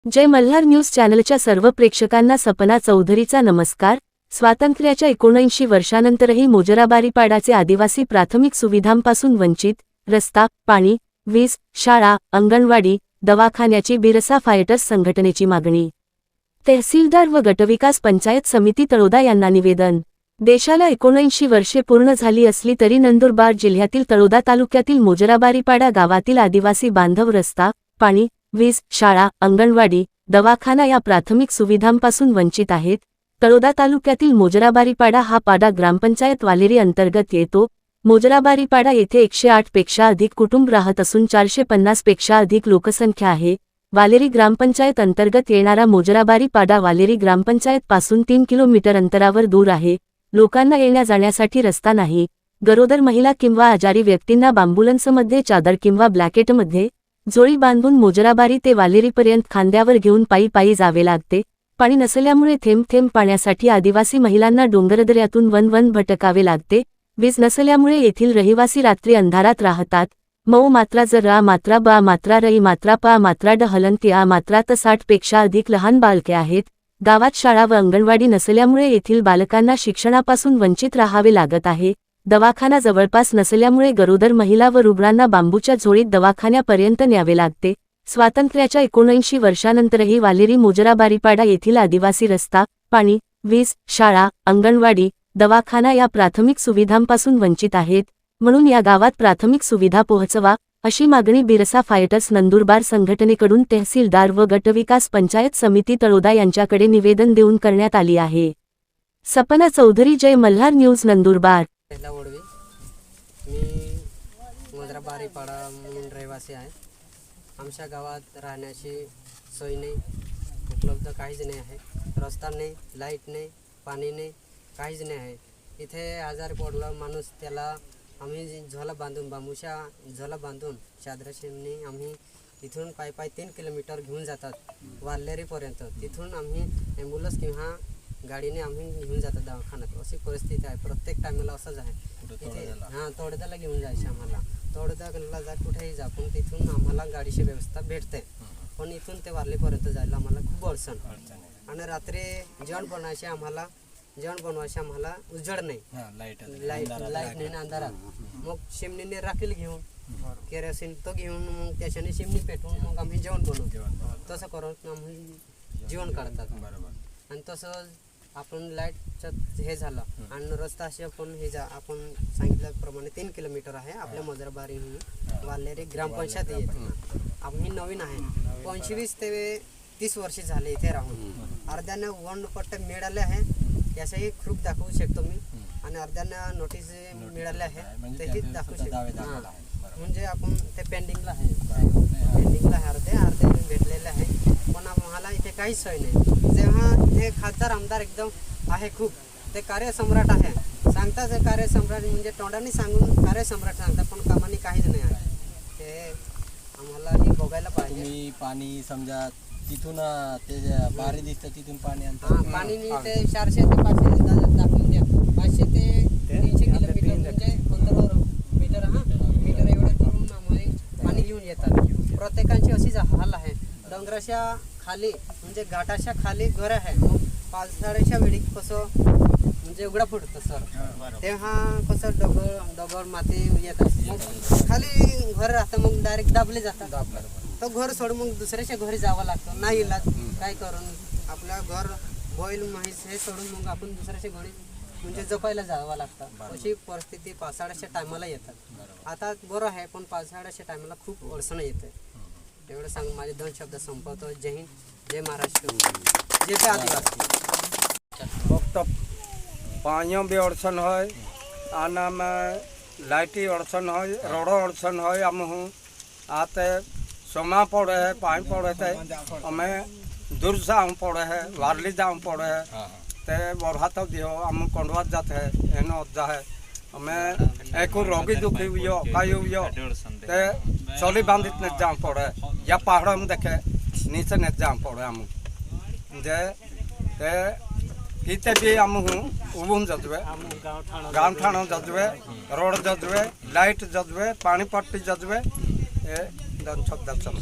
जय Malhar news चॅनलच्या सर्व प्रेक्षकांना सपना चौधरीचा नमस्कार। स्वातंत्र्याच्या 79 वर्षानंतरही मोजराबारीपाडाचे आदिवासी प्राथमिक सुविधांपासून वंचित, रस्ता, पाणी, वीज, शाळा, अंगणवाडी, दवाखान्याची बिरसा फायटर्स संघटनेची मागणी। तहसीलदार व गटविकास पंचायत समिती तळोदा यांना निवेदन। देशाला 79 वर्षे पूर्ण झाली असली तरी नंदुरबार जिल्ह्यातील तळोदा तालुक्यातील मोजराबारीपाडा गावातील आदिवासी बांधव रस्ता, पाणी, वीज, शाळा, अंगणवाडी, दवाखाना या प्राथमिक सुविधांपासून वंचित आहेत। तळोदा तालुक्यातील मोजराबारीपाडा हा पाडा ग्रामपंचायत वालेरी अंतर्गत येतो। मोजराबारीपाडा येथे 108 पेक्षा अधिक कुटुंब राहत असून 450 पेक्षा अधिक लोकसंख्या आहे। वालेरी ग्रामपंचायत अंतर्गत येणारा मोजराबारीपाडा वालेरी ग्रामपंचायत पासून 3 किलोमीटर अंतरावर दूर आहे। लोकांना येण्या जाण्यासाठी रस्ता नाही। गरोदर महिला किंवा आजारी व्यक्तींना बांबुलन्समध्ये चादर किंवा ब्लॅकेटमध्ये जोळी बांधून मोजराबारी ते वालेरीपर्यंत खांद्यावर घेऊन पायी पायी जावे लागते। पाणी नसल्यामुळे थेंब थेंब पाण्यासाठी आदिवासी महिलांना डोंगरदऱ्यातून वन भटकावे लागते। वीज नसल्यामुळे येथील रहिवासी रात्री अंधारात राहतात। मऊ मात्रा ज रा मात्रा बा मात्रा रई मात्रा पा मात्रा ड हलंती आ मात्रा त 60 पेक्षा अधिक लहान बालके आहेत। गावात शाळा व अंगणवाडी नसल्यामुळे येथील बालकांना शिक्षणापासून वंचित राहावे लागत आहे। दवाखाना जवळपास नसल्यामुळे गरोदर महिला व रुग्णांना बांबूच्या झोळीत दवाखान्यापर्यंत न्यावे लागते। स्वातंत्र्याच्या 79 वर्षानंतरही वालेरी मोजराबारीपाडा येथील आदिवासी रस्ता, पाणी, वीज, शाळा, अंगणवाडी, दवाखाना या प्राथमिक सुविधांपासून वंचित आहेत। म्हणून या गावात प्राथमिक सुविधा पोहोचवा अशी मागणी बिरसा फायटर्स नंदुरबार संघटनेकडून तहसीलदार व गटविकास पंचायत समिती तळोदा यांच्याकडे निवेदन देऊन करण्यात आली आहे। सपना चौधरी, जय मल्हार न्यूज, नंदुरबार। मी मोजराबारीपाडा म्हणून रहिवासी आहे। आमच्या गावात राहण्याची सोय नाही, उपलब्ध काहीच नाही आहे। रस्ता नाही, लाईट नाही, पाणी नाही, काहीच नाही आहे। इथे आजारी पडला माणूस त्याला आम्ही झोला बांधून बांबूच्या झोला बांधून चादराशीने आम्ही इथून पायी 3 किलोमीटर घेऊन जातात वालेरीपर्यंत। तिथून आम्ही ॲम्ब्युलन्स किंवा गाडीने आम्ही घेऊन जातात दवाखान्यात। अशी परिस्थिती आहे, प्रत्येक टायमाला असंच आहे। इथे तळोद्याला घेऊन जायचे आम्हाला, तळोद्याला जा कुठेही जा पण तिथून आम्हाला गाडीची व्यवस्था भेटते। पण इथून ते वालेपर्यंत जायला आम्हाला खूप अडचण आणि रात्री जेवण बनवायचे आम्हाला उजेड नाही, लाईट नाही अंधारात। मग चिमणीने राखील घेऊन केरोसिन तो घेऊन मग त्याच्याने चिमणी पेटवून मग आम्ही जेवण बनवतो। तसं करून आम्ही जेवण काढतात। आणि तसं आपण लाईटचं हे झालं आणि रस्ता असे पण हे आपण सांगितल्याप्रमाणे 3 किलोमीटर आहे आपल्या मोजराबारी वालेरी ग्रामपंचायत येते। आम्ही नवीन आहे, 25 ते 30 वर्षे झाले इथे राहून। अर्ध्याने वनपट्टे मिळाले आहे, याचाही प्रूफ दाखवू शकतो मी, आणि अर्ध्यांना नोटीस मिळाले आहे तेही दाखवू शकतो। म्हणजे आपण ते पेंडिंगला आहे अर्धे भेटलेले आहे। पण आम्हाला इथे काहीच सोय नाही। जेव्हा हे खासदार आमदार एकदम आहे खूप, ते कार्यसम्राट आहे, सांगतात ते कार्यसम्राट म्हणजे तोंडाने सांगून कार्यसम्राट सांगतात, पण कामाने काहीच नाही आहे। ते आम्हाला बघायला पाहिजे। तुम्ही पाणी समजा तिथून ते बारी दिसतं तिथून पाणी पाणी ते 400 ते 500 दाखवून द्या, 500 ते 300 किलोमीटर म्हणजे 15 मीटर मीटर एवढं करून आम्हाला पाणी घेऊन येतात। प्रत्येकांची अशीच हाल आहे। डोंगराच्या खाली म्हणजे घाटाच्या खाली घर आहे, मग पावसाळ्याच्या वेळी कसं म्हणजे उघडा फुटतं सर, तेव्हा कसं दगड माती येतात, मग खाली घर राहतं, मग डायरेक्ट दाबले जातात। तो घर सोडून मग दुसऱ्याच्या घरी जावं लागतं, नाही इलाज काय करून आपलं घर बैल म्हैस हे सोडून मग आपण दुसऱ्याच्या घरी म्हणजे जपायला जावं लागतं। अशी परिस्थिती पावसाळ्याच्या टायमाला येतात। आता बरं आहे, पण पावसाळ्याच्या टायमाला खूप अडचण येते। एवढं सांगून माझे 2 शब्द संपवतो। जय हिंद, जय महाराष्ट्र, जय आदिवासी। फक्त पानियों भी अड़चन है, आना में लाइटी अड़चन है, रोडो अड़चन है। हम आते सोमा पड़े है, पानी पड़े थे, हमें दूर जाऊँ पड़े है, वारली जाऊँ पड़े है, ते बरहा तो दियो हम कंडवा जाते है एनो जा है। हमें एक रोगी दुखी हुई हो कई हुई हो ते चोली बांधित ने जाऊँ पड़े या पहाड़ में देखे नीचे ने जाऊँ पड़े हम जे ते हिते भी आमहु उबुन जजबे गाँव ठाण जजबे रोड जजबे लाइट जजबे पानी पट्टी जजबे ए दन सब दर्शन